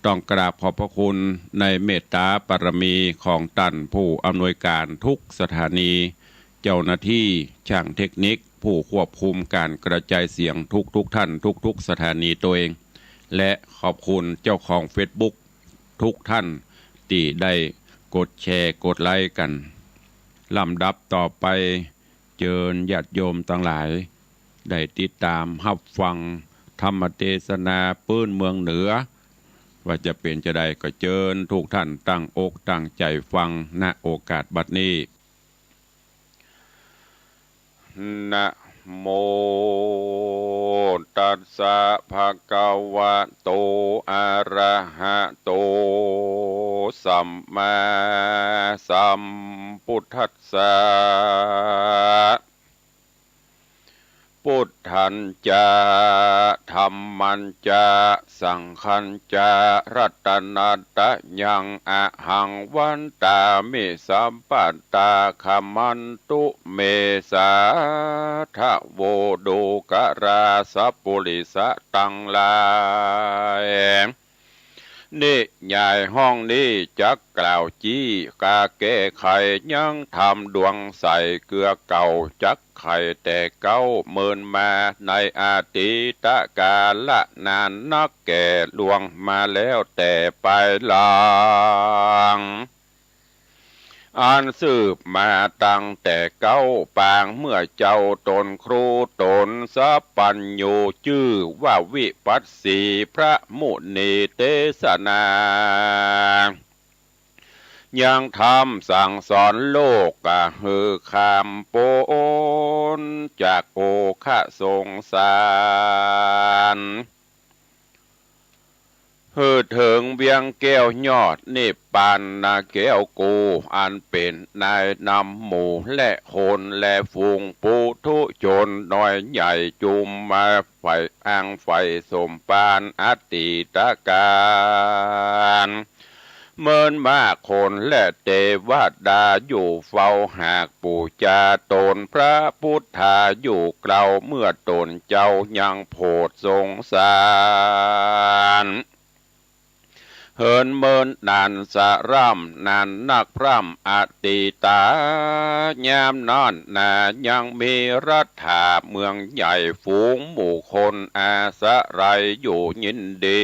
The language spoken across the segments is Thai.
ต้องกราบขอบพระคุณในเมตตาบารมีของท่านผู้อำนวยการทุกสถานีเจ้าหน้าที่ช่างเทคนิคผู้ควบคุมการกระจายเสียงทุกท่านทุกสถานีตัวเองและขอบคุณเจ้าของ Facebook ทุกท่านที่ได้กดแชร์กดไลค์กันลำดับต่อไปเชิญญาติโยมทั้งหลายได้ติดตามรับฟังธรรมเทศนาปื้นเมืองเหนือว่าจะเป็นจะได้ก็เชิญทุกท่านตั้งอกตั้งใจฟังณโอกาสบัดนี้นะโมตัสสะภะคะวะโตอะระหะโตสัมมาสัมพุทธัสสะพุทธันจะธัมมัญจะสังฆัญจะรัตนัตะยังอะหังวันตามิสัมปัตตาคัมมันตุเมสาทะโวโดกราสัพปุริสะตังลายนี่ใหญ่ห้องนี้จักกล่าวจี้กาแก้ไขยังทำดวงใสเกลือเก่าจักไข่แต่เก้าเมินมาในอาทิตกาละนานนักแก่ลวงมาแล้วแต่ไปหลังอันสืบมาตั้งแต่เก้าปางเมื่อเจ้าตนครูตนสัพปัญโยชื่อว่าวิปัสสีพระมุนีเทศนายังทำสั่งสอนโลกกะฮือคำโปนจากโอคะสงสารฮือถึงเบียงแก้วยอดนิพพานนาแก้วกูอันเป็นนายนำหมู่และคนและฝูงปุถุชนน้อยใหญ่จุมมาไฟอ้างไฟสมปานอติตการเมินมากคนและเทวดาอยู่เฝ้าหากปูจาตนพระพุทธาอยู่เกลาเมื่อตนเจ้ายังโพดสงสารเฮินเมินนานสะร่ำนานนักพร่ำอติตายามนอนนายังมีรัฐาเมืองใหญ่ฝูงหมู่คนอาสะไรอยู่ยินดี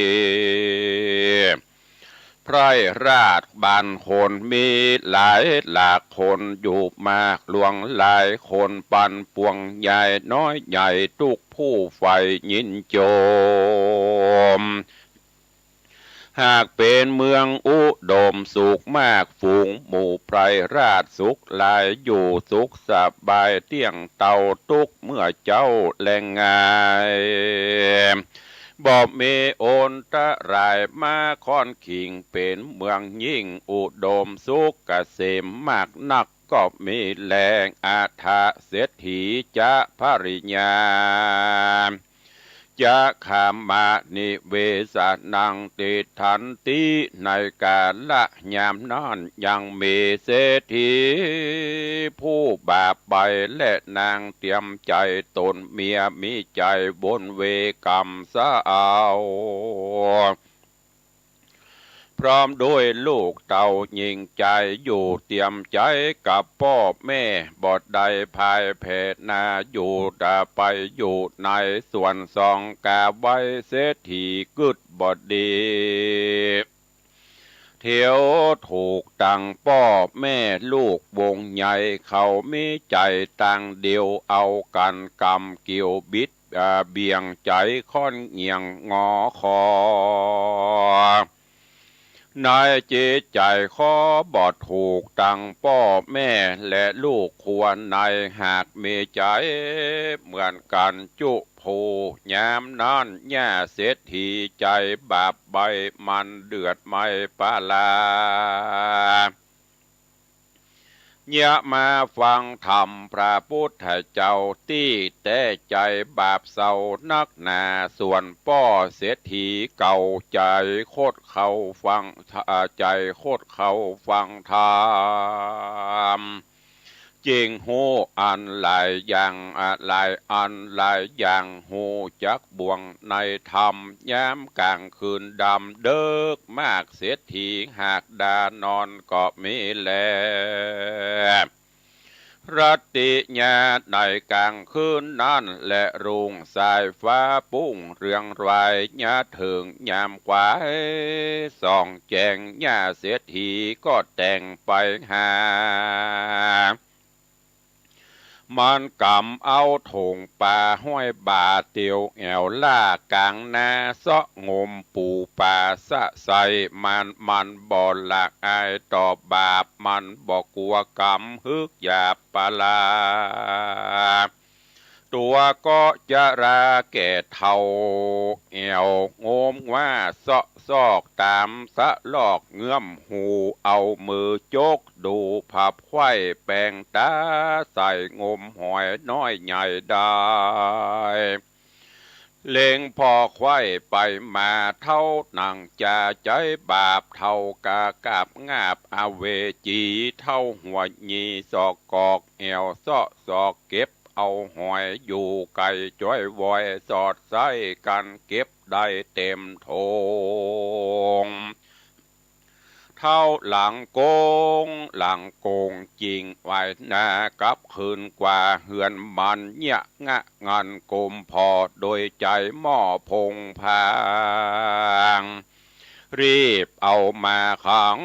ไพร่ราชบ้านคนมีหลายหลากคนอยู่มากหลวงหลายคนปันปวงใหญ่น้อยใหญ่ทุกผู้ใฝ่ยินโจมหากเป็นเมืองอุดมสุขมากฝูงหมู่ไพรราชสุขหลายอยู่สุขสบายเที่ยงเต่าทุกเมื่อเจ้าแรงงายบอกมีโอนตะรายมาค่อนขิงเป็นเมืองยิ่งอุดมสุขเกษมมากนักก็มีแรงอาถาเศรษฐีจะภริญญาจะขามานิเวสนังติทันติในกาละยามนั้นยังมีเศรษฐีผู้บาปไปและนางเตรียมใจตนเมียมีใจบนเวกรรมสะเอาพร้อมด้วยลูกเต่ายิงใจอยู่เตรียมใจกับพ่อแม่บอดใดภายเพศนาอยู่ดาไปอยู่ในส่วนสองกาไว้เศรษฐีกึดบอดดีเที่ยวถูกตังพ่อแม่ลูกวงใหญ่เขามีใจตังเดียวเอากันกำเกี่ยวบิดเบี่ยงใจค่อนเงียงงอคอนายจิตใจขอบอดถูกตังพ่อแม่และลูกควรในหากมีใจเหมือนกันจุผูยามนั้นย่าเศรษฐีใจบาปใบมันเดือดไม่ปาลายะมาฟังธรรมพระพุทธเจ้าที่แต่ใจบาปเศร้านักหนาส่วนป้อเศรษฐีเก่าใจโคตรเขาฟังใจโคตรเขาฟังธรรม จริงหูอันหลายอย่างหลายอันหลายอย่างหูจักบ่วงในธรรมย้ำกลางคืนดำเดิกมากเสียทีหากดานอนก็มีแลรัตติญาในกลางคืนนั้นและรุงสายฟ้าปุ้งเรืองรายญาถึงยามขวายส่องแจงญาเสียทีก็แต่งไปหามันกำเอาถงป่าห้อยบาเตียวแอวล่ากลางนาเสาะงมปูป่าสะใสมันบ่ละอายต่อบาปมันบ่กลัวกรรมฮึกหยาบปลาตัวก็จะราแก่เท่าแอวงมว่าเสาะซอกตามสะลอกเงื่อมหูเอามือจกดูผับไข่แปลงตาใส่งมหอยน้อยใหญ่ได้เล็งพอไข่ไปมาเท่าหนังจะใจบาปเท่ากากาบงาบอเวจีเท่าหัวยีศอกกอกแอวเสาะศอกเก็บเอาหอยอยู่ไก่จ้อยวอยสอดไส้กันเก็บได้เต็มโถงเท่าหลังโกงจริงไว้นากับคืนกว่าเหือนมันเนี่ยงะงันกลมพอโดยใจหม้อพงพางรีบเอามาขัง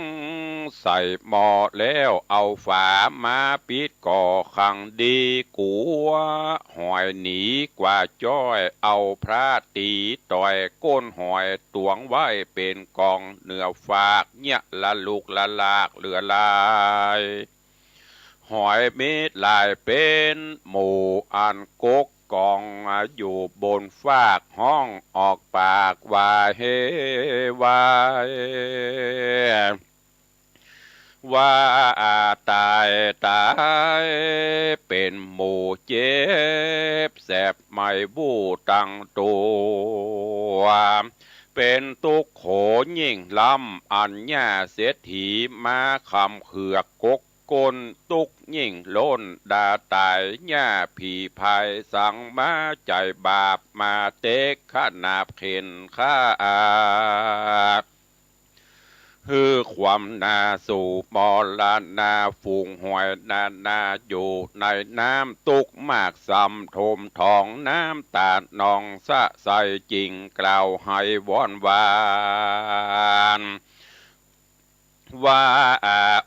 ใส่หม้อแล้วเอาฝามาปิดก่อขังดีกัวหอยหนีกว่าจ้อยเอาพระตีต่อยก้นหอยตวงไว้เป็นกองเนื้อฝากเนี่ยละลูกละลากเหลือลายหอยมิดลายเป็นหมู่อันกกกองอยู่บนฟากห้องออกปากว่าเฮวายว่าตายเป็นหมู่เจ็บแสบไม่บู้ตั้งตัวเป็นตุกโขยิ่งลำอันญาเสียถีมาคำเขือกกกก้นตุกยิ่งล้นดาตายญาผีภายสั่งมาใจบาปมาเตกขนาบเข็นข้าคือความนาสู่มอลานาฝูงหอยนาอยู่ในน้ำตุกมากซ้ำทมทองน้ำตาดนองสะใสจริงกล่าวให้วอนวานว่า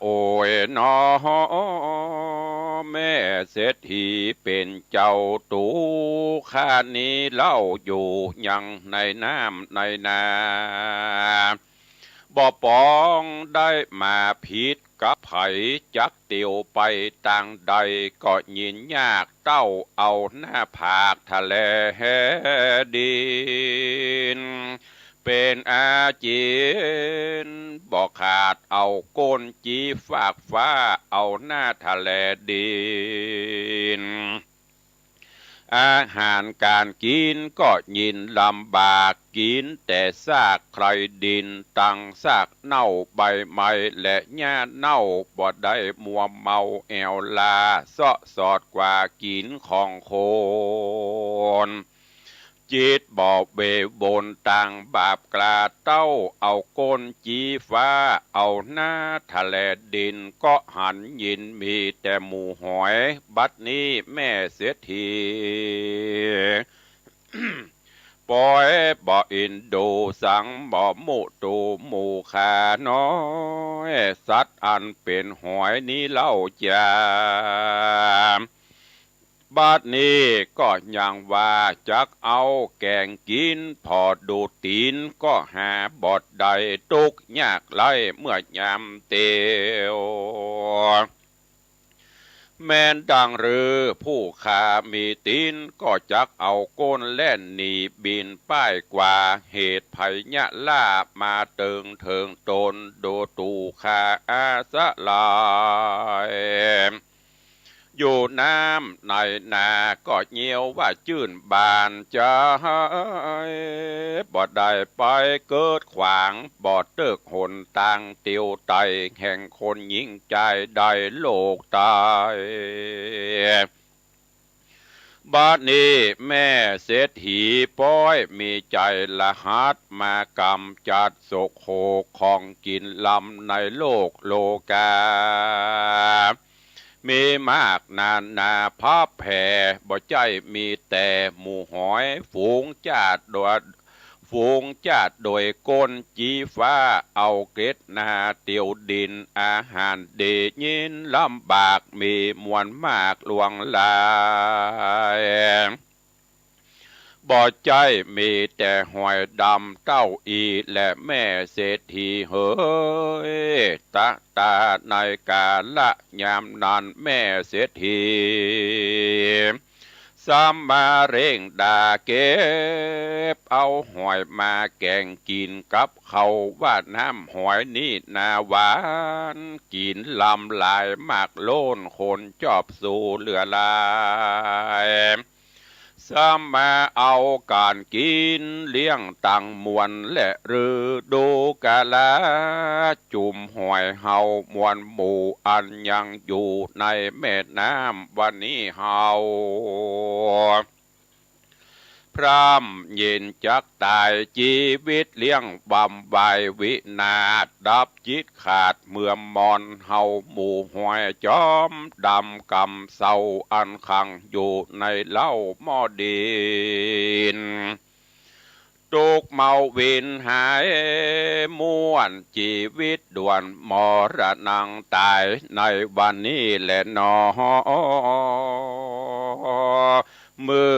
โอ้ยนอแม่เศรษฐีเป็นเจ้าตูข้านี้เล่าอยู่ยังในน้ำในนาบ่ปองได้มาผิดกับไผจักเตียวไปต่างใดก็ยินยากเต้าเอาหน้าผากทะเลดินเป็นอาจีนบอกขาดเอาก้นจีฝากฟ้าเอาหน้าทะเลดินอาหารการกินก็ยินลำบากกินแต่ซากใครดินตังซากเน่าใบไม้และหญ้าเน่าบ่ได้มัวเมาแอวลาเสาะสอดกว่ากินของคนจิตบ่เบบนต่างบาปกลาเต้าเอาก้นจีฟ้าเอาหน้าทะเลดินก็หันยินมีแต่หมูหอยบัดนี้แม่เสียทีปล่อยบ่อินดูสังบ่มุตูหมูขาน้อยสัตว์อันเป็นหอยนี้เล่าจามบาดนี้ก็ยังว่าจักเอาแกงกินพอดูตีนก็หาบอดใดตุกยากไล่เมื่อยามเตียวแม่นดังหรือผู้ขามีตีนก็จักเอาก้นแล่นหนีบินป้ายกว่าเหตุภัยยะล่ามาเติงเถิงตนโดตูขาอาสะลาย อยู่น้ำในนาก็เงียวว่าจื่นบานจะบ่ได้ไปเกิดขวางบ่เติกหนต่างเตียวไตแห่งคนยิ่งใจได้โลกตายบัดนี้แม่เศรษฐีป้อยมีใจละหัดมากำจัดโศกโศกของกินลำในโลกโลกามีมากนาพับแผ่บ่ใจมีแต่หมู่หอยฝูงจาดโดยก้นจีฟ้าเอาเกล็ดนาเตียวดินอาหารเดยินลำบากมีมวลมากลวงลายบ่ใจมีแต่หอยดำเต้าอีและแม่เศรษฐีเฮ้ยตาในกาละยามนั้นแม่เศรษฐีสามมาเร่งด่าเก็บเอาหอยมาแกงกินกับเขาว่าน้ำหอยนี่นาหวานกินลำลายมากโล้นคนจอบสู่เหลือลายสามมาเอาการกินเลี้ยงตังมวลและฤดูกาลาจุ่มหอยเฮามวลหมู่อันยังอยู่ในแม่น้ำวันนี้เฮาพรำเย็นจักตายชีวิตเลี้ยงบำบายวินาศดับจิตขาดเมื่อมอนเฮาหมู่หอยจอมดำกำเศร้าอันขังอยู่ในเล่าหม้อดินตุกเมาวินหายม่วนชีวิตด่วนมรณงตายในวันนี้แหละนอเมื่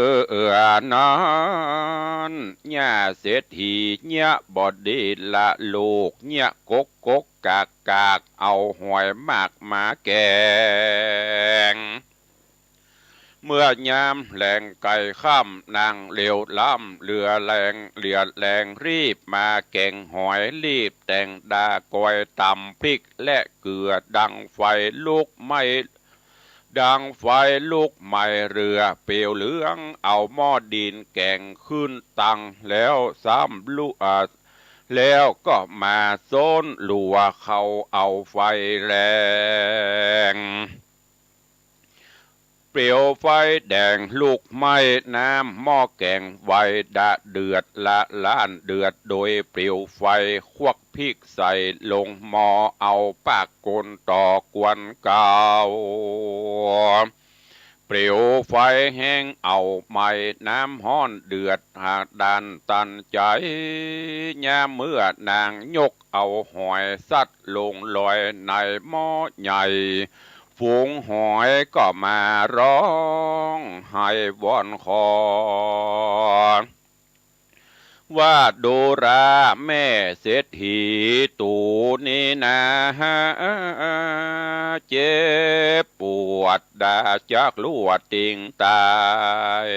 อนั้นย่าเศรษฐีเนี่ยบอดีละลูกเนี่ยกกากเอาหอยมากมาแกงเมื่อยามแหลงไก่ข้ามนางเหลียวล้ำเรือแรงรีบมาแก่งหอยรีบแต่งดากอยตำพริกและเกลือดังไฟลุกไหม้เรือเปลวเหลืองเอาหม้อดินแกงขึ้นตังแล้วซ้ำแล้วก็มาโซนหลัวเขาเอาไฟแรงเปลวไฟแดงลูกไหม้น้ำหม้อแกงไวดะเดือดละล้านเดือดโดยเปลวไฟควักพริกใส่ลงหม้อเอาปากกลต่อกวนเก่าเปลวไฟแห้งเอาไม้น้ำห้อนเดือดหากดันตันใจยามเมื่อนางยกเอาหอยสัตว์ลงลอยในหม้อใหญ่ฝูงหอยก็มาร้องให้วอนขอว่าดูราแม่เศรษฐีตูนี้นะเจ็บปวดดาจากลวดติงตาย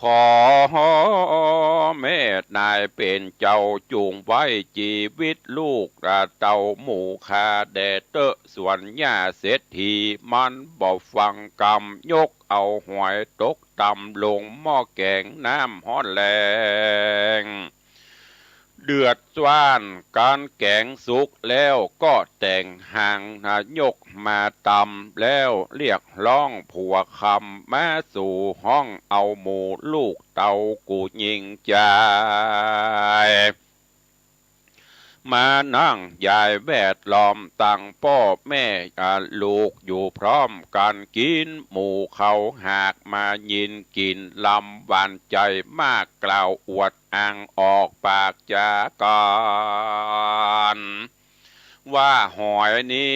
ขอแม่นายเป็นเจ้าจูงไว้ชีวิตลูกเต่าหมู่คาแดเตอส่วนย่าเศรษฐีมันบ่ฟังกำยกเอาหวยตกต่ำลงหม้อแกงน้ำฮ้อนแรงเดือดสว่านการแกงสุกแล้วก็แต่งห่างยกมาตำแล้วเรียกร้องผัวคำมาสู่ห้องเอาหมูลูกเต่ากูยิงใจมานั่งยายแวดล้อมตั้งพ่อแม่ลูกอยู่พร้อมกันกินหมูเขาหากมายินกินลำหวานใจมากกล่าวอวดอ้างออกปากจาการว่าหอยนี้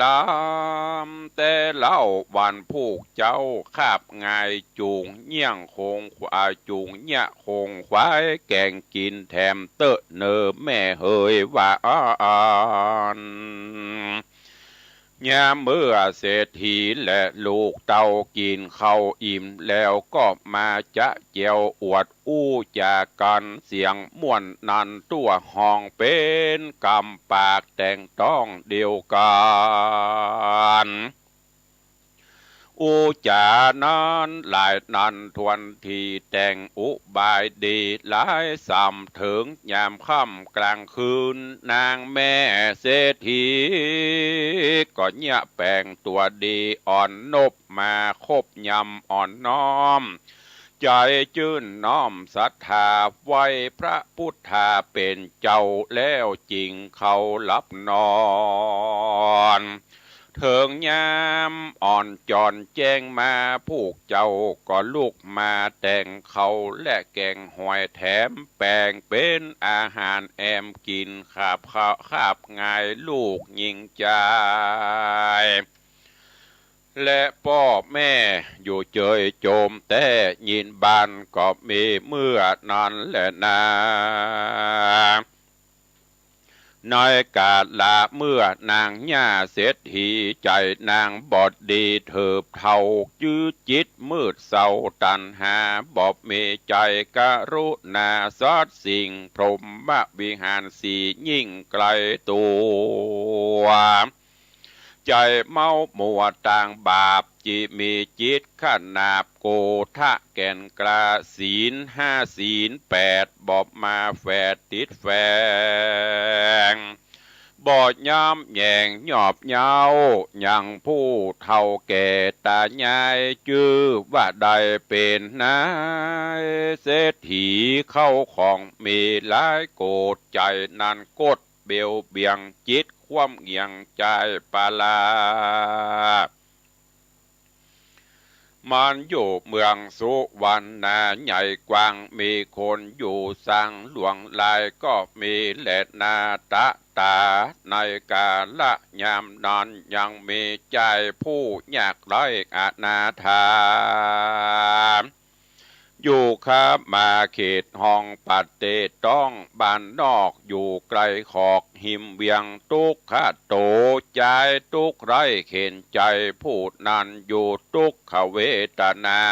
ลำแต่เล่าวันผูกเจ้าคาบงายจูงเยี่ยงคงควายจูงเนี่ยคงควายแกงกินแถมเตอะเนอแม่เฮยว่าอ่านยามเมื่อเศรษฐีและลูกเต่ากินข้าวอิ่มแล้วก็มาจะเจียวอวดอู้จากกันเสียงม่วนนันตัวห้องเป็นกำปากแต่งต้องเดียวกัน อุจานั้นหลายนันทวนทีแต่งอุบายดีหลายสำถึงยามค่ำกลางคืนนางแม่เศรษฐีก็เนี่ยแปลงตัวดีอ่อนนบมาคบยำอ่อนน้อมใจจื่นน้อมศรัทธาไว้พระพุทธาเป็นเจ้าแล้วจริงเขารับนอนเถิงยามอ่อนจอนแจ้งมาผูกเจ้าก็ลุกมาแต่งเขาและแกงหอยแถมแปลงเป็นอาหารแอมกินขาบข้าวขาบง่ายลูกยิงใจและพ่อแม่อยู่เจยโจมแต่ยินบานก็มีเมื่อนั้นแหละนาน้อยกาดลาเมื่อนางย่าเศรษฐีใจนางบอดดีเถิบเท่าจื้อจิตมืดเศร้าตันหาบอบมีใจกรุณาสอดสิ่งพรหมวิหารสียิ่งไกลตัวใจเมามัวต่างบาปจิมีจิตขนาบโกทะแก่นกลาศีล5 ศีล 8บอบมาแฝดติดแฝงบอดย้ำแยงหยอบเยายังผู้เท่าแก่ตายายจื้อว่าใดเป็นนายเศรษฐีเข้าของมีหลายโกรธใจนั้นกดเบียวเบียงจิตความเงียงใจปาลามันอยู่เมืองสุวรรณาใหญ่กว้างมีคนอยู่สั่งหลวงลายก็มีแหลดนาตะตาในกาละยามนอนยังมีใจผู้ยากไร้อนาถาอยู่ครับมาเขตห้องปัดเตต้องบ้านนอกอยู่ไกลขอกหิมเวียงตุกขะโตใจตุกไรเข็นใจพูดนันอยู่ตุกขเวทนา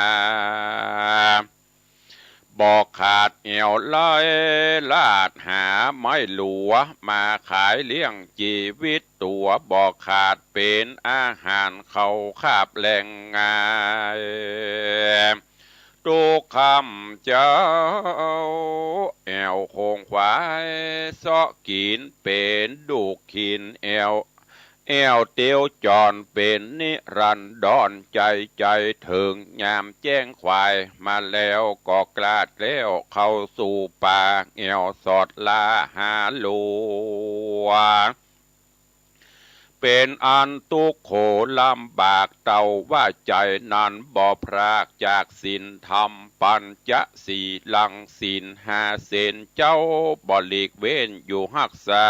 บอกขาดเอวลอยลาดหาไม้หลัวมาขายเลี้ยงชีวิตตัวบอกขาดเป็นอาหารเขาคาบแหล่งงายตุกคำเจ้าแอวคงควายซาะกินเป็นดูกขินแอวเตียวจอนเป็นนิรันดรใจใจถึงยามแจ้งควายมาแล้วก็กลาดแล้วเข้าสู่ป่าแอวสอดลาหาลัวเป็นอันตุกโขลำบากเต่าว่าใจนั้นบ่พรากจากศีลธรรมปัญจสีลังศีล5 เสนเจ้าบ่หลีกเว้นอยู่หักษา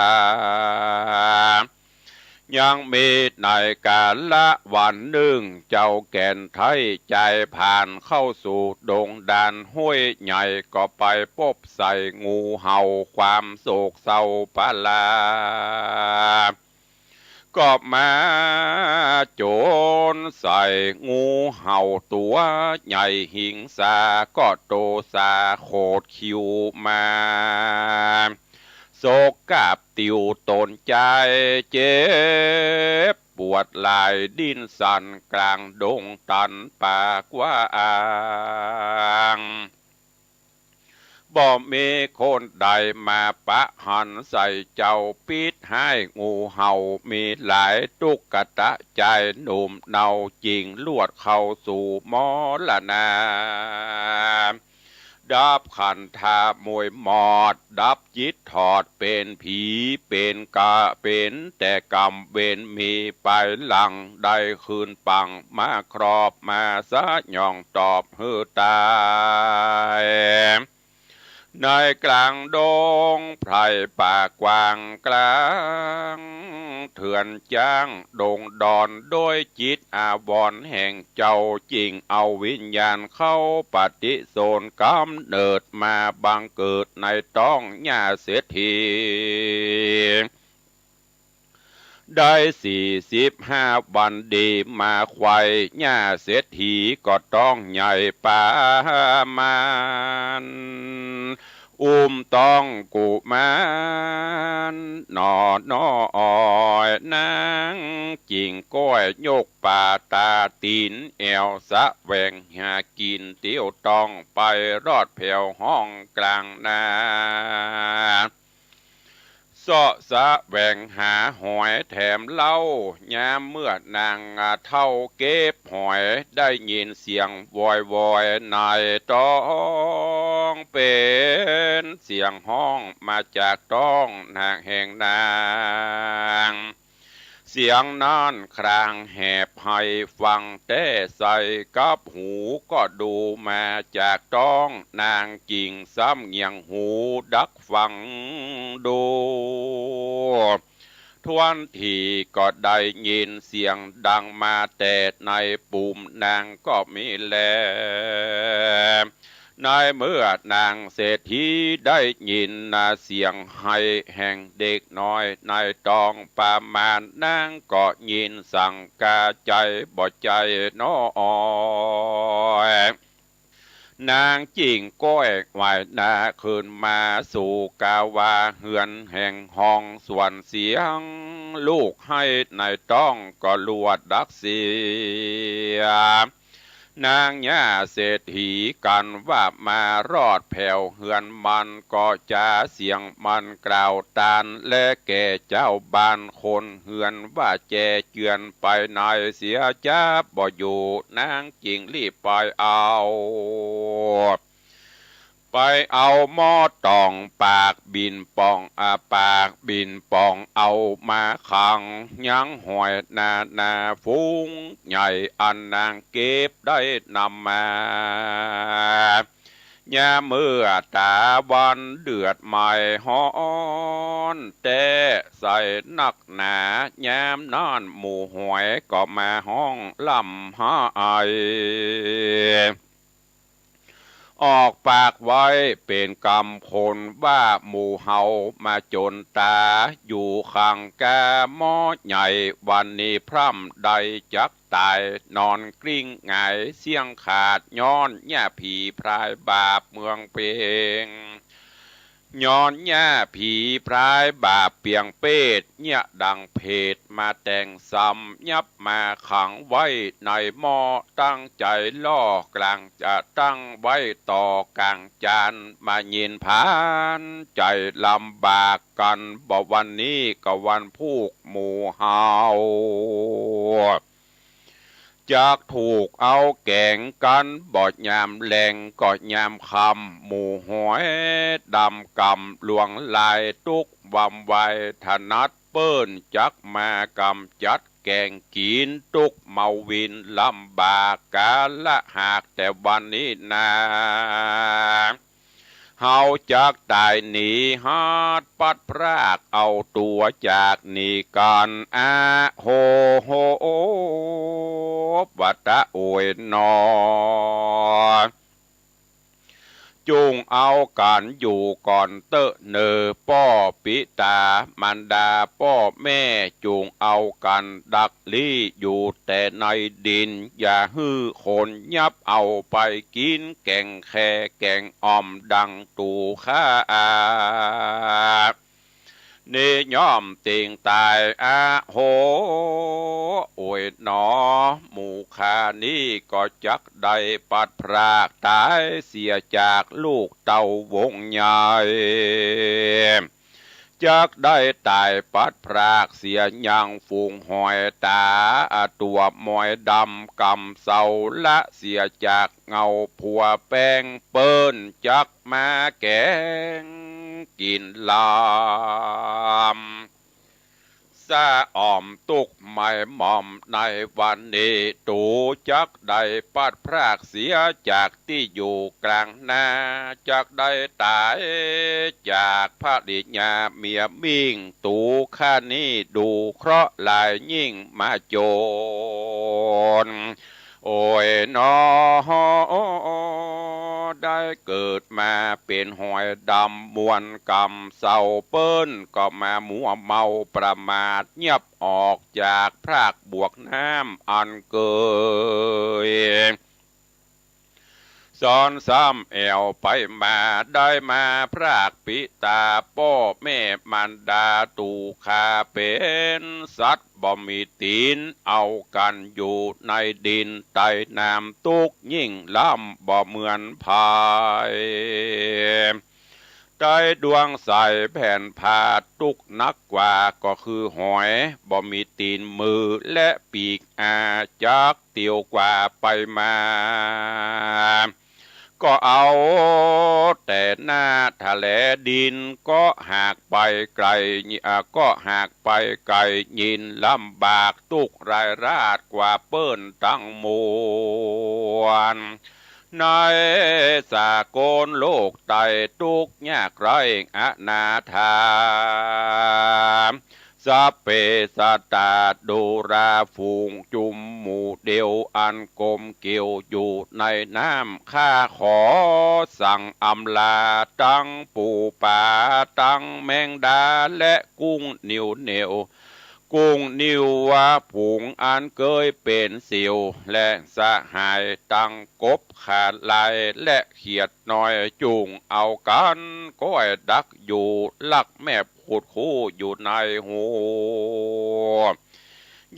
ยังมีในกาละวันหนึ่งเจ้าแก่นไทยใจผ่านเข้าสู่ดงดานห้วยใหญ่ก็ไปพบใส่งูเห่าความโศกเศร้าปาลาก็มาโจรใส่งูเห่าตัวใหญ่หิงสาก็โตสาโคดคิวมาโศกกาบติวตนใจเจ็บปวดลายดิ้นสั่นกลางดงตันปากว่าอ่างบ่มีคนใดมาปะหันใส่เจ้าปิดให้งูเห่ามีหลายตุกตะใจหนุ่มเนาจริงลวดเข้าสู่มอละนาดับขันธามวยหมอดดับจิตถอดเป็นผีเป็นกะเป็นแต่กรรมเวนมีไปหลังได้คืนปังมาครอบมาซะย่องตอบเฮือตายในกลางดงไพรป่ากว้างกลางเถื่อนจ้างดงดอนโดยจิตอาวรณ์แห่งเจ้าจริงเอาวิญญาณเข้าปฏิโซนกำเนิดมาบังเกิดในต้องญาเศรษฐีได้45 วันดีมาควายหญ้าเศรษฐีก็ต้องใหญ่ป่ามานต้องกุมารนอน้อย นางจิงก้อยโยกป่าตาตีนแอวสะแหวงหากินเตียวตองไปรอดแผ่วห้องกลางนาเสาะสะแหวงหาหอยแถมเล่ายามเมื่อนางเท่าเก็บหอยได้ยินเสียงวอยวอยในต้องเป็นเสียงห้องมาจากต้องนางแห่งนางเสียงนั้นครางแหบให้ฟังแต่ใส่กับหูก็ดูมาจากต้องนางกิ่งซ้ำเงียงหูดักฟังดูทวนทีก็ได้ยินเสียงดังมาแต่ในปุ่มนางก็มีแลในเมื่อนางเศรษฐีได้ยินเสียงให้แห่งเด็กน้อยในตองประมาณนางก็ยินสั่งกาใจบ่ใจน้อยนางจิงก้อยไหวนาคืนมาสู่กาวาเฮือนแห่งห้องส่วนเสียงลูกให้ในต้องก็ลวดดักเสียนางย่าเศรษฐีกันว่ามารอดแผ่วเฮือนมันก็จะเสียงมันกล่าวตานและแก่เจ้าบ้านคนเฮือนว่าแจเจือนไปในเสียจ้าบ่อยู่นางจิงรีบไปเอาไปเอาหม้อตองปากบินปองปากบินปองเอามาขังยังหอยนาฟุ้งใหญ่อันนางเก็บได้นำมายาเมื่อตาวันเดือดใหม่ฮ้อนแต่ใส่นักหนายามนอนหมู่หวยก็มาห้องลำหาไอออกปากไว้เป็นกรรมคนว่าหมู่เฮามาจนตาอยู่ข้างแกหม้อใหญ่วันนี้พร่ำใดจักตายนอนกลิ้งหงายเสียงขาดย้อนแย่ผีพรายบาปเมืองเพงย้อนแย่ผีพรายบาปเปียงเป็ดเนี่ยดังเพดมาแต่งซ้ำยับมาขังไว้ในหม้อตั้งใจล่อกลางจะตั้งไว้ต่อกลางจานมายินผานใจลำบากกันบอกวันนี้ก็วันพูกหมู่เฮาจากถูกเอาแก่งกันบอดยามแหลงก็ยามคำหมู่หอยดำกำหลวงลายตุกวำไวถนัดเปิ้นจักมากำจัดแกงกินตุกเมาวินลำบากกาละหากแต่วันนี้นาเฮาจากตายหนีฮาดปัดพรากเอาตัวจากหนีกันโฮโฮวัตะโอยนอจุงเอากันอยู่ก่อนเตอะเนอป้อปิตามันดาป้อแม่จุงเอากันดักลี่อยู่แต่ในดินอย่าฮื้อคนยับเอาไปกินแกงแค่แกงอ่อมดังตูข้าเนย่อมติงตายโหโอยหนอหมู่ข้านี้ก็จักได้ปัดพรากตายเสียจากลูกเต่าวงใหญ่จักได้ตายปัดพรากเสียยังฝูงหอยตาตัวมอยดำกำเศร้าละเสียจากเงาผัวแป้งเปิ้นจักมาแกงกินลามซาอ่อมตุกไม่หม่อมในวันนี้ตูจักได้ปัดพรากเสียจากที่อยู่กลางนาจักได้ตายจากพระดิญาเมียมิ่งตูข้านี้ดูเคราะห์ลายยิ่งมาโจรโอ้ยนอได้เกิดมาเป็นหอยดำมวนกำเศร้าเปิ้นก็มามัวเมาประมาทเงียบออกจากพรากบวกน้ำอันเกย สอนซ้ำแอวไปมาได้มาพรากปิตาพ่อแม่มารดาตูคาเป็นสัตว์บ่มีตีนเอากันอยู่ในดินใต้น้ำตุกยิ่งล้ำบ่เหมือนพายได้ดวงใสแผ่นผ้าตุกนักกว่าก็คือหอยบ่มีตีนมือและปีกอาจักเตียวกว่าไปมาก็เอาแต่หน้าทะเลดินก็หากไปไกลก็หากไปไกลยินลำบากตุกรายราดกว่าเปิ้นตั้งมวลในสากลโลกไตทุกยากไรอนาถาสัพเพสัตตาดูราฝูงจุมหมู่เดียวอันกลมเกี่ยวอยู่ในน้ำข้าขอสั่งอำลาตั้งปูป่าตั้งแมงดาและกุ้งนิ่วเหนียวกุ้งนิ่วว่าผงอันเคยเป็นสิวและสหายตั้งกบขาดลายและเขียดน้อยจุงเอากันก้อยดักอยู่ลักแม่พูดคู่อยู่ในหู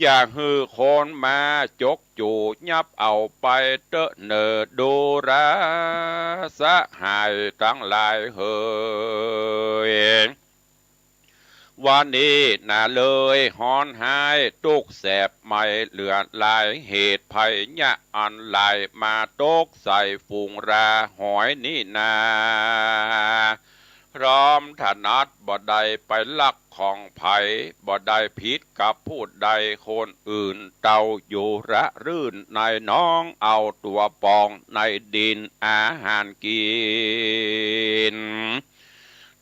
อยากฮือคนมาจกจูยับเอาไปเตอะเนอดูราสหายทั้งหลายเฮยวันนี้น่าเลยหอนหายตุกแสบไม่เหลือลายเหตุภัยยะอันลายมาตกใส่ฝูงราหอยนี่นาพร้อมถนัดบ่ได้ไปลักของไผ่บ่ได้ผิดกับผู้ใดคนอื่นเต่าอยู่ระรื่นในน้องเอาตัวปองในดินอาหารกิน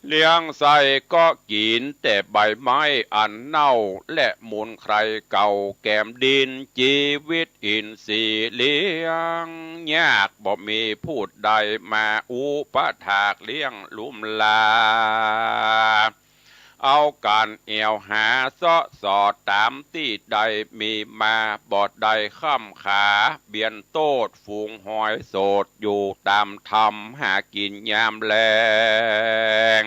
เลี้ยงใส่ก็กินแต่ใบไม้อันเน่าและมูลใครเก่าแก้มดินชีวิตอินทรีย์เลี้ยงยากบ่มีพูดใดมาอุปถากเลี้ยงลุ่มลาเอาการเอวหาเสาะสอดตามที่ใดมีมาบอดใดข้ามขาเบียนโตดฝูงหอยโสดอยู่ตามธรรมหากินยามแลง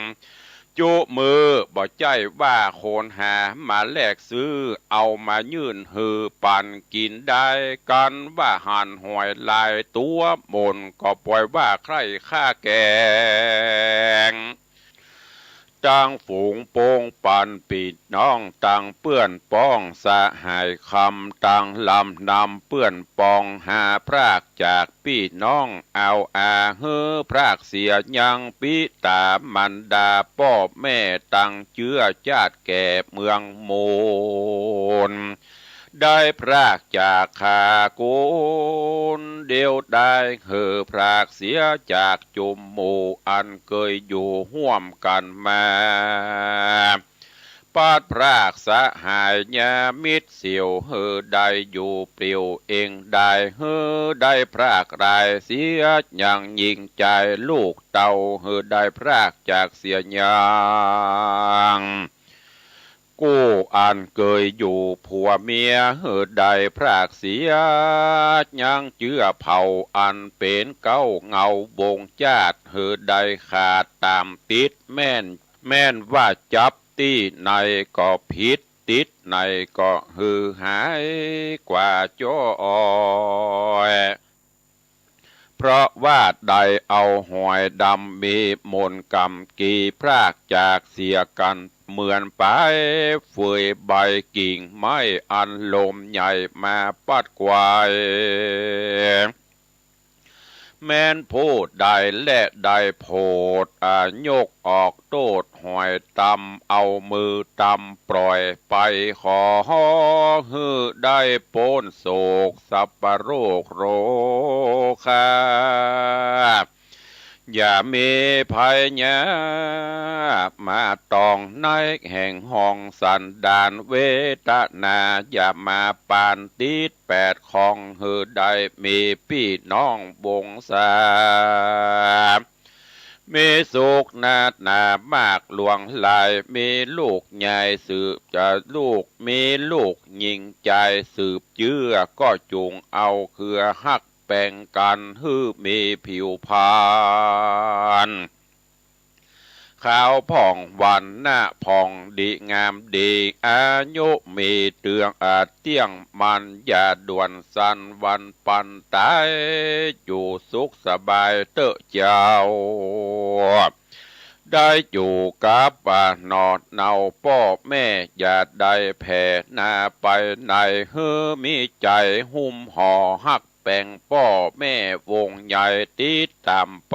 จุมือบ่ใจว่าโคนหามาแลกซื้อเอามายื่นหือปันกินได้กันว่าหันหอยลายตัวมนก็ปล่อยว่าใครฆ่าแกงจังฝูงโป่งปันปิดน้องตังเปื้อนป้องสะหายคำตังลำนำเปื้อนปองหาพรากจากพี่น้องเอาเฮือพรากเสียยังปิตามันดาป้อแม่ตังเชื้อชาติแก่เมืองโมนได้พรากจากขาโกนเดียวได้เหือพรากเสียจากจุมหมู่อันเคยอยู่ห่วมกันมาปาดพรากสะหายญามิตรเสียวเหือได้อยู่เปลี่ยวเองได้เหือได้พรากรายเสียอย่างยิ่งใจลูกเต่าเหือได้พรากจากเสียอย่างกู้อันเคยอยู่ผัวเมียเหือใดพรากเสียยังเจือเผาอันเป็นเก้าเงาบงจาดเหือใดขาดตามติดแม่นว่าจับตีในก็ผิดติดในก็หือหายกว่าจ้อยเพราะว่าใดเอาหอยดำมีมนกรรมกีพรากจากเสียกันเหมือนไปเฟยใบกิ่งไม้อันลมใหญ่มาปัดกวายแม้นพูดใดและใดโพดยกออกโตดหอยตำเอามือตำปล่อยไปขอฮือได้โปนโศกสัพพโรคโรคาอย่ามีภัยยามาตองในแห่งห้องสันดานเวทนาอย่ามาปานติดแปดของหือใดมีพี่น้องวงศามีสุขนาดหนามากหลวงลายมีลูกใหญ่สืบจะลูกมีลูกยิงใจสืบเชื่อก็จุงเอาเครือหัก แป่งกันฮือมีผิวพรรณขาวผ่องวันหน้าผ่องดีงามดีอายุมีเตืองอาจเตี้ยงมันอย่าด่วนสันวันปันตายอยู่สุขสบายเตอะเจ้าได้อยู่กับป่านอดเนาพ่อแม่อย่าได้แผ่หน้าไปไหนเฮือมีใจหุ้มห่อหักแป่งพ่อแม่วงใหญ่ติดตามไป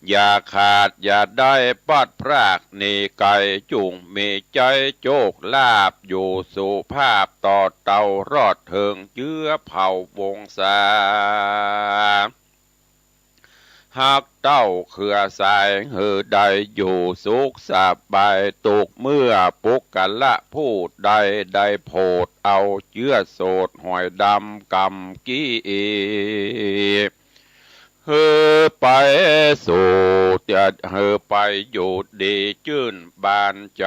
อย่าขาดอย่าได้ปัดพรากนี่ไก่จุงมีใจโจกลาบอยู่สุภาพต่อเต่ารอดเถิงเจื้อเผ่าวงศาหากเต้าเขื่อสายเหือใดอยู่สุขสบายตุกเมื่อปุกกะละพูดใดได้โพดเอาเชื้อโสดหอยดำกำกี้เฮือไปสู่จะเฮือไปอยู่ดีชื่นบานใจ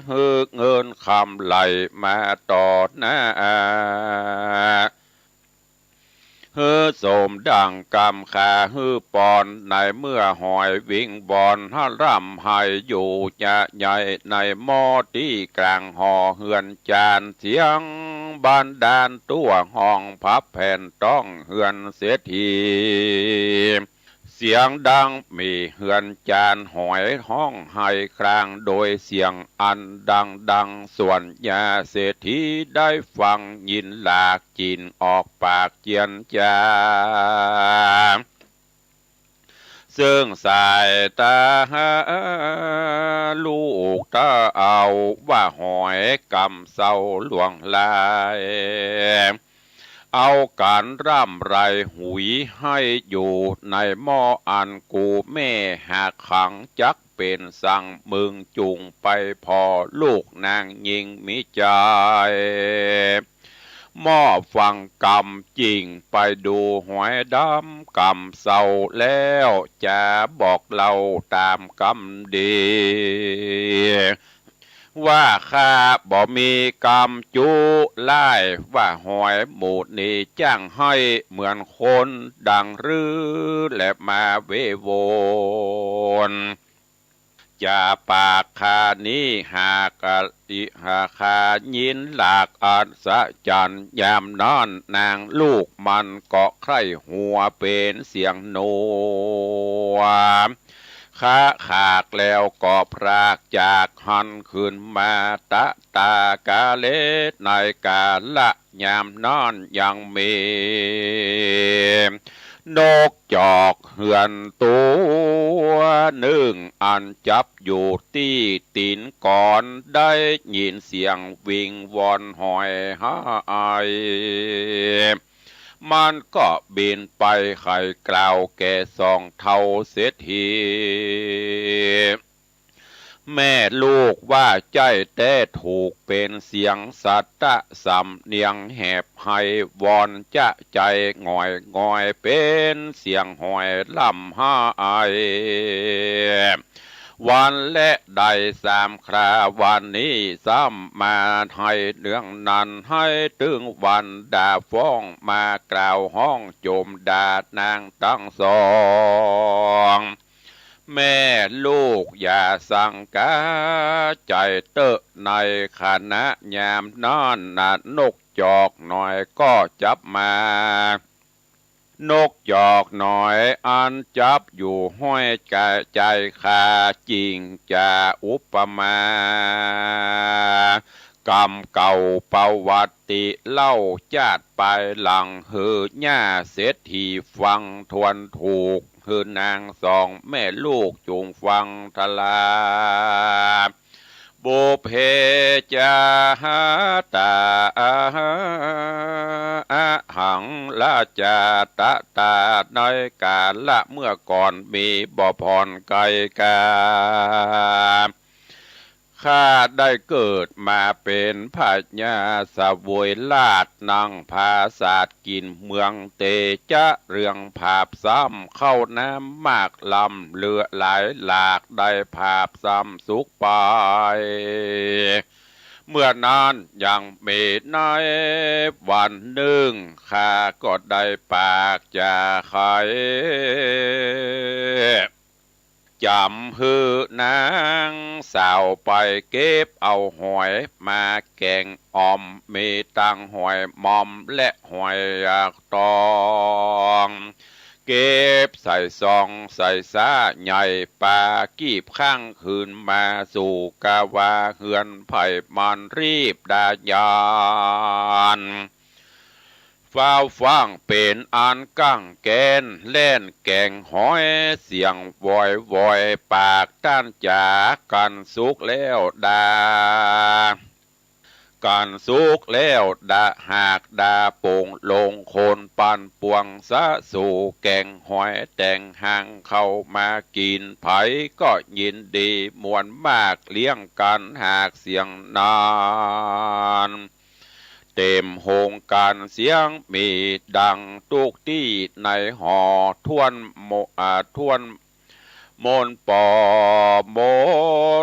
เฮือเงินคำไหลมาต่อหน้าฮือสมดังกำขาฮือปอนในเมื่อหอยวิ่งบอนฮะร่ำให้อยู่จะใหญ่ในหม้อที่กลางห่อเฮือนจานเสียงบานดานตัวห้องพับแผ่นต้องเฮือนเสียทีเสียงดังมีเฮือนจานหอยห้องให้ครางโดยเสียงอันดังส่วนยาเศรษฐีได้ฟังยินหลากจินออกปากเจียนจาซึ่งสายตาลูกตาเอาว่าหอยกำเศร้าหลวงลายเอาการร่ำไรหุยให้อยู่ในหม้ออันกูแม่หากขังจักเป็นสั่งมึงจุงไปพอลูกนางยิงมิใจหม้อฟังกำจริงไปดูหอยดำกำเศร้าแล้วจะบอกเราตามกำดีว่าข้าบ่มีกรรมจุไล่ว่าหอยหมูนี่จ้างให้เหมือนคนดังรือและมาเวโวนจะปากคานี้หากอิหาคายินหลากอัศจรรย์ยามนอนนางลูกมันเกาะไข่หัวเป็นเสียงโนข้าขากแล้วก็พรากจากหันขึ้นมาตากาเลในกาละยามนอนยังมีนกจอกเหือนตัวหนึ่งอันจับอยู่ที่ตีนก่อนได้ยินเสียงวิงวอนหอยหายมันก็บินไปไข่กล่าวแก่สองเท่าเสียทีแม่ลูกว่าใจแต่ถูกเป็นเสียงสัตตะสำเนียงแหบให้วอนจะใจง่อยเป็นเสียงหอยล่ำห้าไอวันและได้สามคราวันนี้ซ้ำมาให้เรื่องนั้นให้ถึงวันด่าฟ้องมากล่าวห้องโจมด่านางตั้งสองแม่ลูกอย่าสั่งกาใจเตอะในขณะยามนอนนัดนกจอกหน่อยก็จับมานกจอกหน่อยอันจับอยู่ห้อยใจขาจริงจะอุปมากรรมเก่าประวัติเล่าจาดไปหลังเฮือหญ้าเศรษฐีฟังทวนถูกคือนางสองแม่ลูกจงฟังทลาบุพเพจาตาหังละจาตาในกาละเมื่อก่อนมีบ่พรไกกาข้าได้เกิดมาเป็นพญาสวยลาดนั่งภาศาสกินเมืองเตจะเรื่องภาพซ้ำเข้าน้ำมากลำเลือหลายหลากได้ภาพซ้ำสุกไป เมื่อนานยังมีในวันหนึ่งข้าก็ได้ปากจะไขจำฮือนางสาวไปเก็บเอาหอยมาแกงอ่อมมีตังหอยมอมและหอยอยากตองเก็บใส่ซองใส่ซาใหญ่ปลากีบข้างคืนมาสู่กาวาเฮือนไผ่มันรีบดายานฟ้าวฟังเป็นอันกั้งแกนเล่นแกงหอยเสียงวอยวอยปากต้านจากกันสุกแล้วดาการสุกแล้วดาหากดาโป่งลงโคนปันปวงสะสู่แกงหอยแต่งหางเข้ามากินไผก็ยินดีมวนมากเลี้ยงกันหากเสียงนานเต็มโฮงการเสียงมีดังตุกตี้ในหอทวนทวนมนปอโม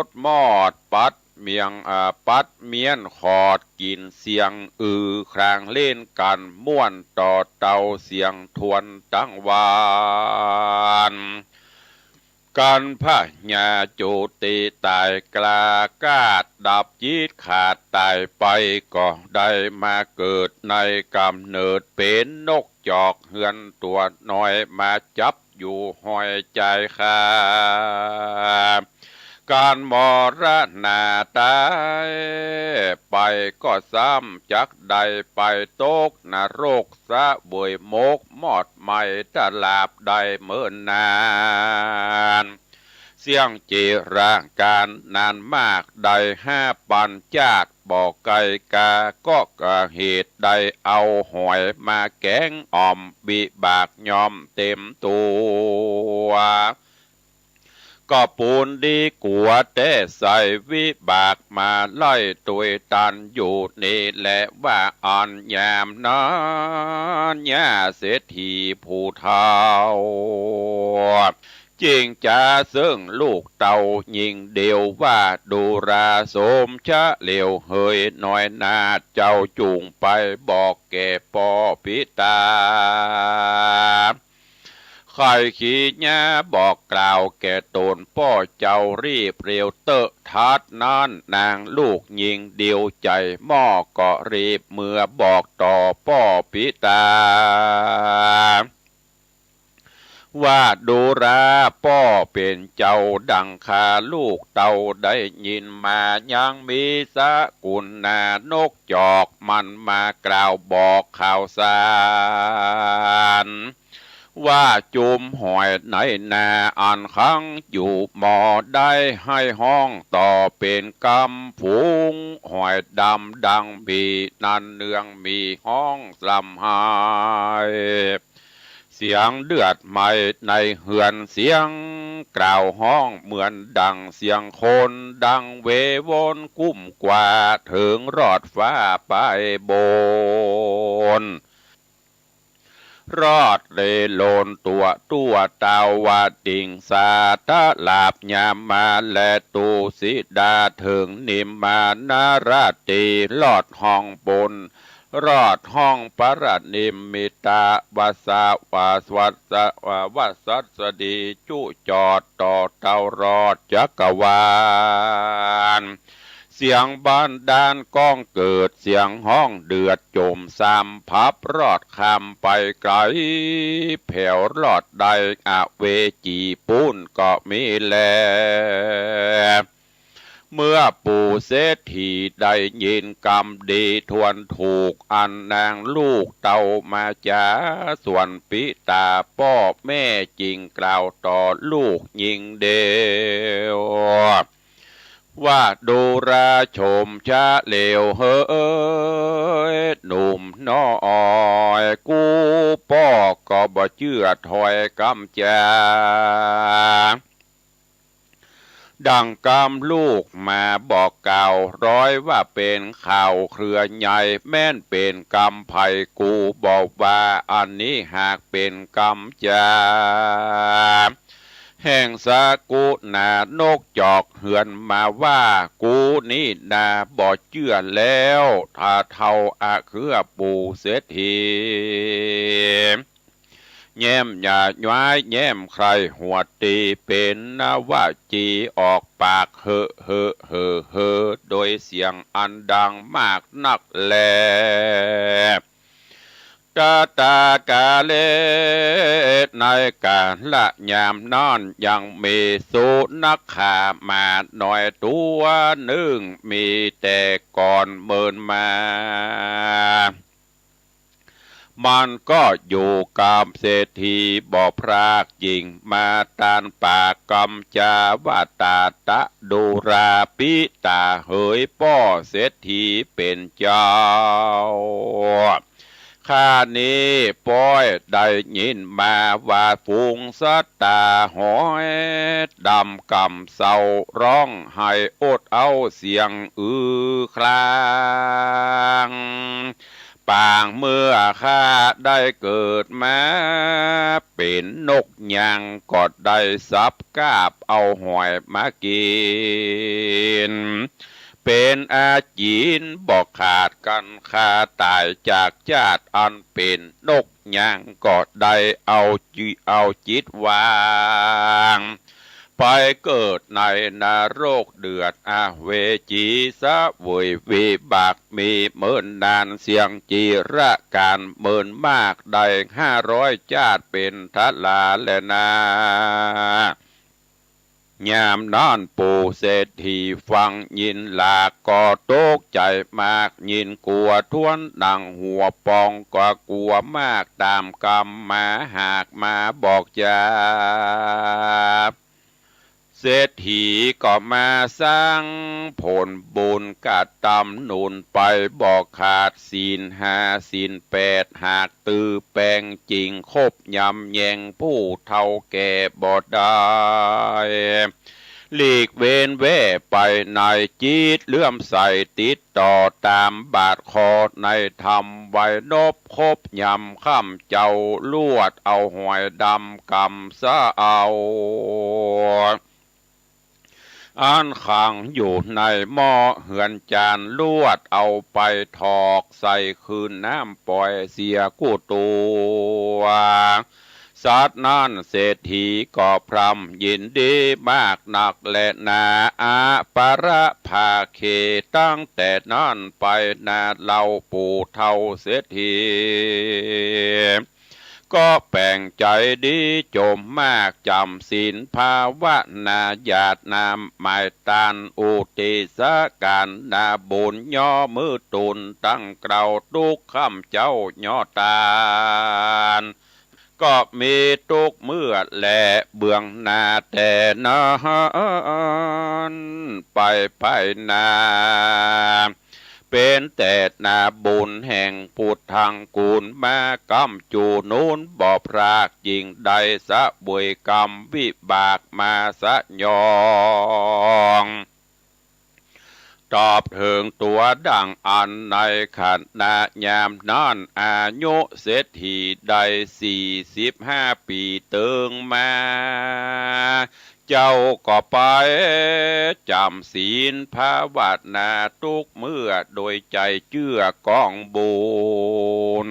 ดมอดปัดเมียงปัดเมียนขอดกินเสียงครางเล่นกันม่วนต่อเตาเสียงทวนตั้งวานการพะญาจุติตายกลากาดดับยีดขาดตายไปก็ได้มาเกิดในกำเนิดเป็นนกจอกเฮือนตัวน้อยมาจับอยู่ห้อยใจขาการมรณาตายไปก็ซ้ำจักใดไปตกนรกสะบวยมกมอดไม่ตลาบใดเมื่อนานเสียงจีร่างการนานมากใดห้าปันจากบอกไกกาก็กะเหตุใดเอาหอยมาแกงอ่อมบิบากยอมเต็มตัวก็ปูนดีกว่าแต่ใส่วิบากมาไล่ตุยตันอยู่นี่แหละว่าอ่อนยามนั้นย่าเศรษฐีผู้เฒ่าจริงจะซึ่งลูกเต่ายิงเดียวว่าดูราสมชะเหลียวเฮยหน่อยนาเจ้าจุงไปบอกแก่ปอพิตาใครขี้ญาบอกกล่าวแก่ตนป้อเจ้ารีบเรียวเตอะทัดนั้นนางลูกยิงเดียวใจหม้อก็รีบเมื่อบอกต่อป้อพิตาว่าดูราป้อเป็นเจ้าดังคาลูกเต่าได้ยินมายังมีสกุลนานกจอกมันมากล่าวบอกข่าวสารว่าจุมหอยในนาอันขังอยู่หมอได้ให้ห้องต่อเป็นกำฝูงหอยดำดังบีนันเนืองมีห้องสลำหายเสียงเดือดไหมในเหือนเสียงกล่าวห้องเหมือนดังเสียงคนดังเววนกุ้มกว่าถึงรอดฟ้าไปบนรอดเรโลนตัวเตาวาติงสาตะลาบยามมาและตูสิดาถึงนิมมานาราตีลอดห้องบนรอดห้องปรนิมมิตาวาสาวาสวัสวัสัสดีจุจอดต่อเตารอดจักรวาลเสียงบ้านดานก้องเกิดเสียงห้องเดือดจมซ้ำพับรอดคำไปไกลแผ่วรอดใดเวจีปุ้นก็มีแลเมื่อปู่เศรษฐีได้ยินกรรมดีทวนถูกอันนางลูกเต่ามาจาส่วนปิตาพ่อแม่จริงกล่าวต่อลูกยิงเดียวว่าดูราชมชะเลวเฮ้ยหนุ่มน้อยกูพ่อก็บ่เชื่อถอยกำจาดังกำลูกมาบอกกล่าวร้อยว่าเป็นข่าวเครือใหญ่แม่นเป็นกำไผ่กูบอกว่าอันนี้หากเป็นกำจา แห่งสากุนานกจอกเหือนมาว่ากูนี่นาบ่เชื่อแล้วถ้าเท่าอาคือปู่เศรษฐีแย้มอย่าย้ายแย้มใครหัวตีเป็นนว่าจีออกปากเฮอเฮอเฮอเฮอโดยเสียงอันดังมากนักแลกาตากาเลในการละยามนอนยังมีสุนักขามาหน่อยตัวหนึ่งมีแต่ก่อนเมินมามันก็อยู่กับเศรษฐีบ่อพรากยิงมาตานปากกำจาวาตาตะดูราปิตาเหยป้อเศรษฐีเป็นเจ้าข้านี้ป้อยได้ยินมาว่าฝูงสัตตาหอยดำกำเศร้าร้องให้อดเอาเสียงครางปางเมื่อข้าได้เกิดมาเป็นนกยังกอดได้สับกาบเอาหอยมากินเป็นอาจีนบอกขาดกันข้าตายจากชาติอันเป็นนกยังกอดได้เอาจิตวางไปเกิดในนรกเดือดเวจีสะเวยวิบากมีเมินนานเสียงจีระการเมินมากได้500ชาติเป็นทัลาและนายามนอนปู่เศรษฐีฟังยินหลากก็ตกใจมากยินกลัวทวนดังหัวปองก็กลัวมากตามกรรมมาหากมาบอกจาเศรษฐีก็มาสร้างผลบุญกัดตำหนุนไปบอกขาดศีล5ศีล8หากตือแปลงจริงคบยำแยงผู้เท่าแก่บ่ได้หลีกเว้นแว่ไปในจิตเลื่อมใสติดต่อตามบาทคอในธรรมไว้นบคบยำข้ามเจ้าลวดเอาหอยดำกำซะเอาอันขังอยู่ในหม้อเหือนจานลวดเอาไปถอกใส่คืนน้ำปล่อยเสียกู้ตัวสัตว์นั้นเศรษฐีก็พรำยินดีมากหนักและนาอาปะระภาเคตั้งแต่นั้นไปนาเล่าปู่เท่าเศรษฐีก็แปลงใจดีจมมากจำศีลภาวนาญาตินามหมายตานอุติสการนาบุญย่อมือตุนตั้งเกลาทุกคำเจ้าย่อตาลก็มีทุกเมื่อและเบื้องหน้าแต่นานไปนาเป็นแต่นาบุญแห่งพุทธังกูลมากำจูนูนบ่พรากยิงใดสะบวยกรรมวิบากมาสะยองตอบถึงตัวดังอันในขันนายามนั้นอายุเศรษฐีได้45 ปีเติงมาเจ้าก็ไปจำศีลภาวนาทุกเมื่อโดยใจเชื่อกองบุญ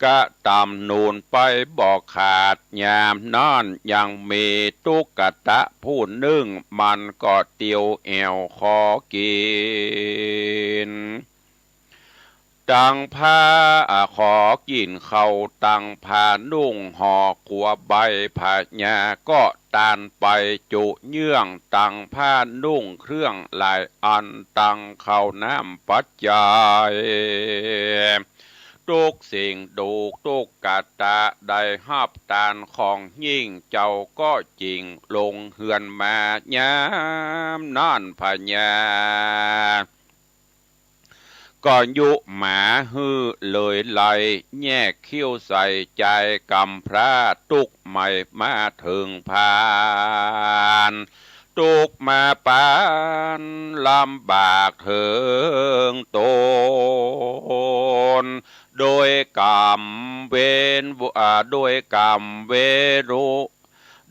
กะตำนูนไปบอกขาดยามนอนยังมีตุกตะผู้นึ่งมันก็เตียวแอวขอกินตังผ้าขอกินเขาตังผ้านุ่งห่อขัวใบผ้าหญ้าก็ตานไปจุเยื่องตังผ้านุ่งเครื่องหลายอันตังเข้าน้ำปัจจัยทุกสิ่งดูทุกกตะได้หับตานของยิ่งเจ้าก็จริงลงเหือนมายามนั่นพญาก็ยุหมาฮือเลยไหลแยกคิ้วใส่ใจกำพระตุกไม่มาถึงพานตุกมาปานลำบากเถิงตนโดยกรรมเวรโดยกรรมเวรุ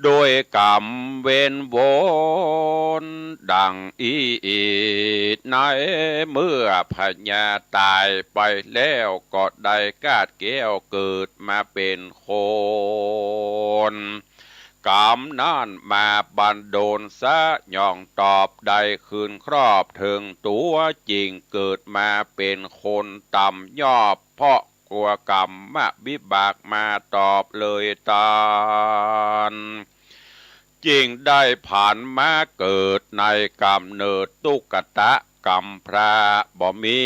โดยกรรมเวรวนดังอีในเมื่อพญาตายไปแล้วก็ได้กาดแก้วเกิดมาเป็นคนกรรมนั่นมาบันโดลซะย่องตอบได้คืนครอบถึงตัวจริงเกิดมาเป็นคนต่ำยอบเพราะกลัวกรรมมาวิบากมาตอบเลยตานจริงได้ผ่านมาเกิดในกำเนิดตุกตะกำพระบ่มี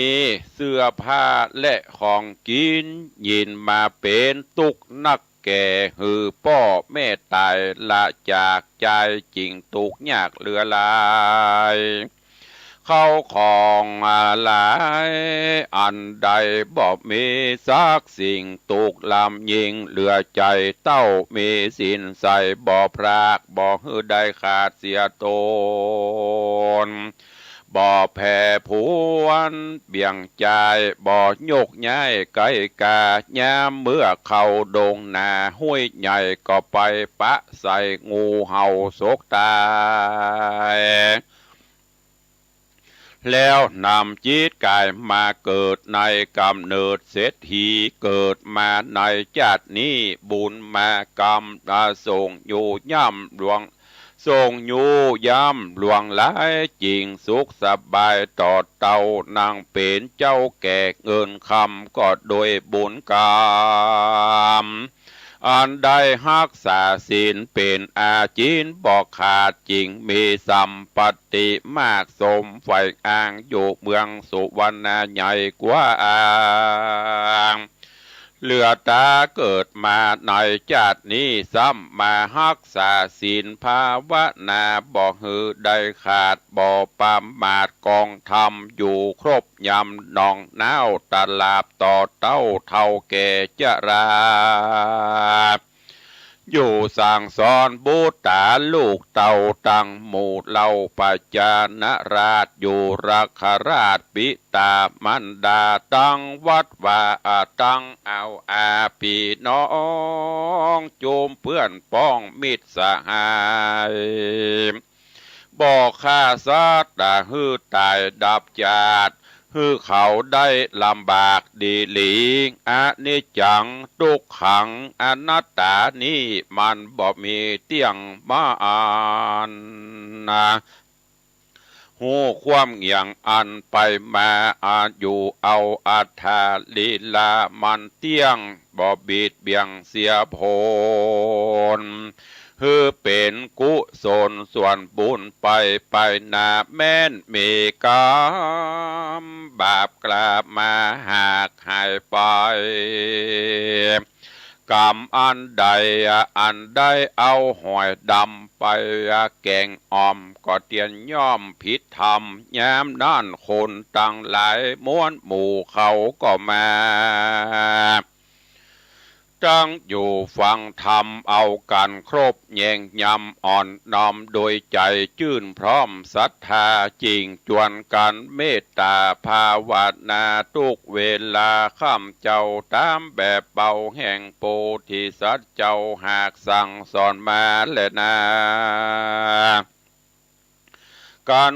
เสื้อผ้าและของกินยินมาเป็นตุกนักแก่หือพ่อแม่ตายละจากใจจริงตุกยากเหลือหลายเข้าของหลายอันใดบ่มีสักสิ่งตุกลำยิงเหลือใจเต้ามีสินใส่บ่พรากบ่ฮือได้ขาดเสียตนบ่แผ่ผวนเบี่ยงใจบ่โยกย้ายไกลกายามเมื่อเข้าดงนาห้วยใหญ่ก็ไปปะใส่งูเห่าสกตายแล้วนำจิตกายมาเกิดในกำเนิดเศรษฐีเกิดมาในชาตินี้บุญมากรรมส่งอยู่ย่ำหลวงส่งอยู่ย่ำหลวงหลายจริงสุขสบายต่อเต่านางเป็นเจ้าแก่เงินคำก็โดยบุญกรรมอันได้รักษาศีลเป็นอาจินบอกขาดจริงมีสัมปติมากสมไฟอ้างอยู่เมืองสุวรรณใหญ่กว่าอ่างเหลือตาเกิดมาในชาตินี้ซ้ำมารักษาศีลภาวนาบ่หือได้ขาดบ่ปามมาดกองธรรมอยู่ครบยำนองน้าวตลาบต่อเต้าเท่าแก่จราอยู่สั่งสอนบูตาลูกเต่าตังหมู่เล่าปัจจานราชอยู่รักขราชปิตามันดาตั้งวัดว่าตั้งเอาอาปีน้องจูมเพื่อนป้องมิตรสหายบอกข้าสัตว์ฮือตายดับจาดฮือเขาได้ลำบากดีหลีอนิจจังทุกขังอนัตตานี้มันบ่มีเตียงมาอ่านนะหูความอย่างอันไปมาอาอยู่เอาอัฏฐาลีลามันเตียงบ่บิดเบียงเสียผลฮือเป็นกุศลส่วนบุญไปนาแม่นมีกรรมบาปกลับมาหากหายไปกรรมอันใดเอาหอยดำไปแกงอ่อมก็เตียนย่อมผิดธรรมยามนั่นคนตั้งหลายม้วนหมู่เขาก็มาตั้งอยู่ฟังธรรมเอากันครบแยงยำอ่อนน้อมโดยใจชื่นพร้อมศรัทธาจริงจวนกันเมตตาภาวนาทุกเวลาข้ามเจ้าตามแบบเบาแห่งโพธิสัตว์เจ้าหากสั่งสอนมาและนาการ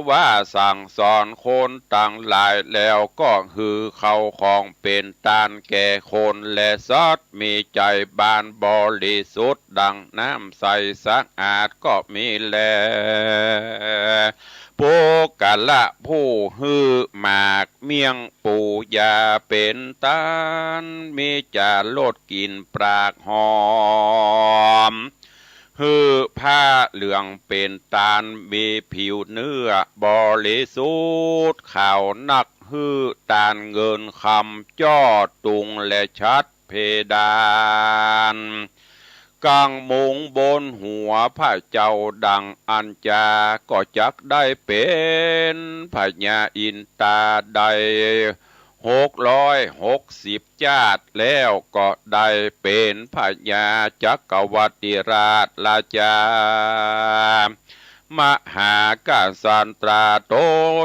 ว่าสั่งสอนคนต่างหลายแล้วก็คือเขาของเป็นตานแก่คนและสัตว์มีใจบานบริสุทธิ์ดังน้ำใสสะอาดก็มีแลผู้กะละผู้ฮือหมากเมียงปูยาเป็นตานมีจะลดกินปรากหอมฮือผ้าเหลืองเป็นตาลมีผิวเนื้อบริสุทธิ์ขาวนักฮือตาลเงินคำจ้อตุงและชัดเพดานกลางมุงบนหัวพระเจ้าดังอัญจาก็จักได้เป็นพญาอินตาใด660จาติแล้วก็ได้เป็นพญาจักรวรรดิราชราชา มหากษัตราต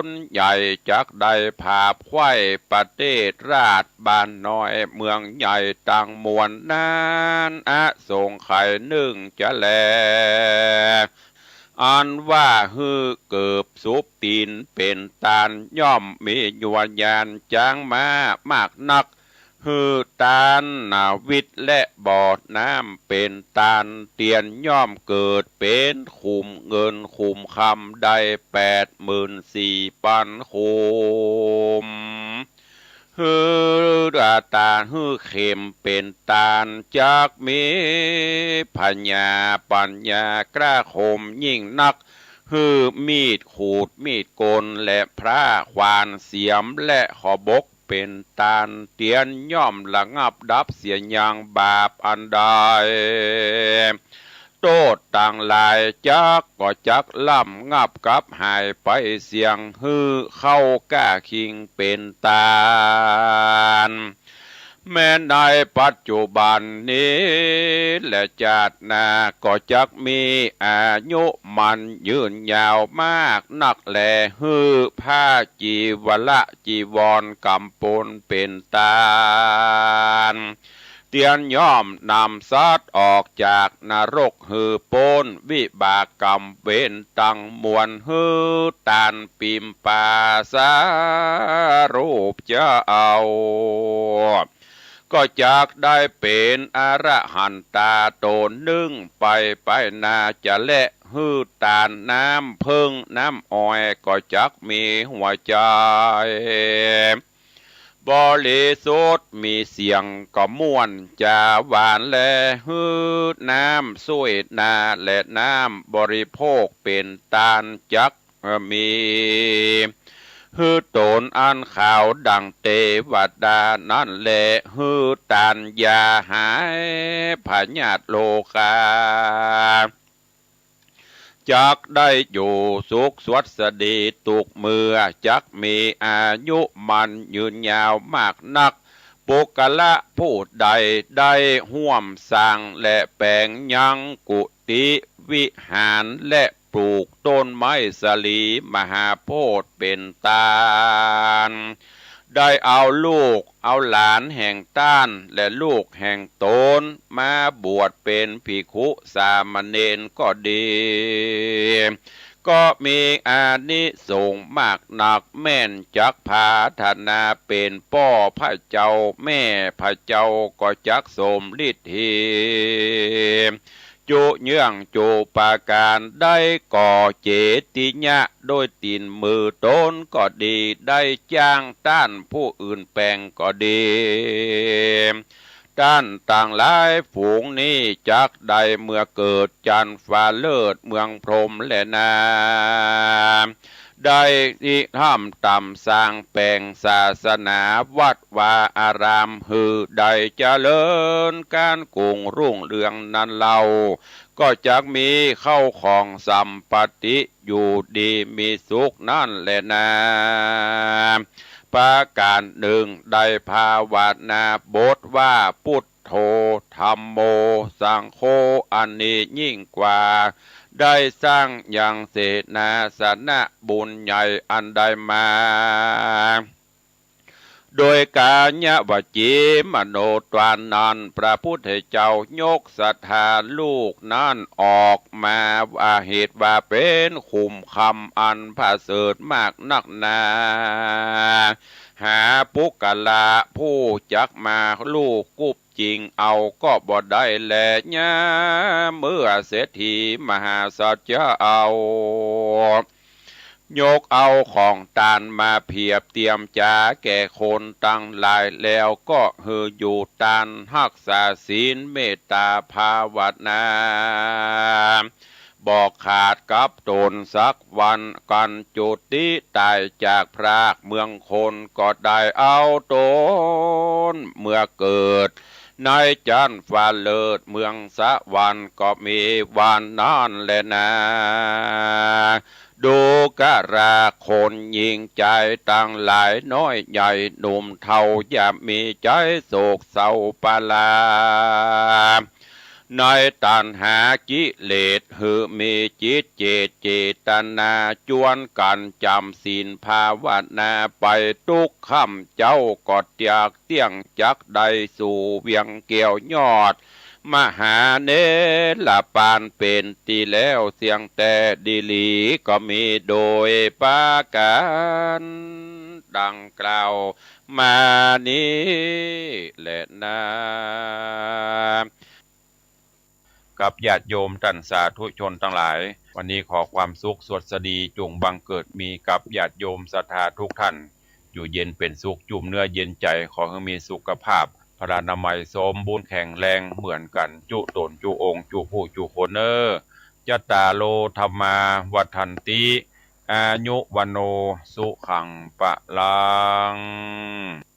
นใหญ่จักได้ภาพไข่ประเทศราชบ้านน้อยเมืองใหญ่ต่างมวลนั้นสงไข่หนึ่งจะแลอันว่าฮือเกิบสุบตีนเป็นตาลย่อมมียวญาณจางมามากนักฮือตาลนาวิทย์และบอดน้ำเป็นตาลเตียนย่อมเกิดเป็นขุมเงินขุมคำได้84,000 ขุมฮือดาตาฮือเข็มเป็นตาลจากมีปัญญากล้าคมยิ่งนักฮือมีดขูดมีดโกนและพระควานเสียมและขอบกเป็นตาลเตียนย่อมระงับดับเสียอย่างบาปอันใดโตดต่างลายจักก็จักล่ำงับกับหายไปเสียงฮือเข้าก้าคิงเป็นตาลแม้ในปัจจุบันนี้และจาติหน้าก็จักมีอายุมันยืนยาวมากนักแลฮือผ้าจีวละจีวรกำปนเป็นตาลเตียนย่อมนำสัตว์ออกจากนรกฮือโปนวิบากกรรมเว้นตังมวลฮือตานปิมปาสารูปจะเอาก็จากได้เป็นอรหันตาโตนึ่งไปนาจะและฮือตาลน้ำพึ่งน้ำอ้อยก็จักมีหัวใจบริสุทธิ์มีเสียงก็ม่วนจาหวานและฮือน้ำสุยนาและน้ำบริโภคเป็นตาลจักมีฮือโตนอันข่าวดังเทวดานั่นแหละฮือตานยาหายพญาตโลกาจักได้อยู่สุขสวัสดีตุกเมื่อจักมีอายุมันยืนยาวมากนักปุกละผู้ใดได้ห่วมสร้างและแปลงยังกุฏิวิหารและปลูกต้นไม้สลีมหาโพธิ์เป็นตาลได้เอาลูกเอาหลานแห่งต้านและลูกแห่งตนมาบวชเป็นภิกขุสามเณรก็ดีก็มีอานิสงส์มากหนักแม่นจักพาธนาเป็นพ่อพระเจ้าแม่พระเจ้าก็จักสมฤทธิจุเยื่องจุปาการได้ก่อเจติญะโดยตีนมือตนก็ดีได้จ้างต้านผู้อื่นแปลงก็ดีด้านต่างหลายฝูงนี้จักใดเมื่อเกิดจันฟ้าเลิศเมืองพรหมและนาได้ที่ทำตำสร้างแปลงศาสนาวัดวาอารามฮือได้เจริญการกุ้งรุ่งเรืองนั้นเล่าก็จักมีเข้าของสัมปติอยู่ดีมีสุขนั่นแหละนะประการหนึ่งได้ภาวนาบทว่าพุทโธธัมโมสังโฆอันนี้ยิ่งกว่าได้สร้างอย่างเสนาสนะบุญใหญ่อันใดมาโดยกาญวจีมโนตวานันพระพุทธเจ้ายกศรัทธาลูกนั้นออกมาว่าเหตุว่าเป็นขุมคำอันพระเสริฐมากนักนาหาปุกละผู้จักมาลูกกุบจริงเอาก็บ่ได้แลญะเมื่อเศรษฐีมหาสัจจะเอายกเอาของตานมาเพียบเตรียมจาแก่คนตั้งหลายแล้วก็ฮืออยู่ตานรักษาศีลเมตตาภาวนาบอกขาดกับตนสักวันกันจุติตายจากพรากเมืองคนก็ได้เอาตนเมื่อเกิดในจันฟ้าเลิศเมืองสะวันก็มีวันนั้นแหละนะดูกะราคนยิงใจตั้งหลายน้อยใหญ่หนุ่มเทาอย่ามีใจโศกเศร้าปลา ในตัณหากิเลสหือมีจิตเจตนาจวนกันจำศีลภาวนาไปทุกคำเจ้ากอดจากเตียงจักใดสู่เวียงเกี่ยวยอดมหาเนรปานเป็นตีแล้วเสียงแต่ดีหลีก็มีโดยปาการดังกล่าวมานี้แหละนะกับญาติโยมท่านสาธุชนทั้งหลายวันนี้ขอความสุขสวัสดีจงบังเกิดมีกับญาติโยมศรัทธาทุกท่านอยู่เย็นเป็นสุขจุ่มเนื้อเย็นใจขอให้มีสุขภาพพลานามัยสมบูรณ์แข็งแรงเหมือนกันจุตนจุองค์จุผู้จุคนจัตตาโลธรรมาวัฏันติอายุวันโนสุขังปะลัง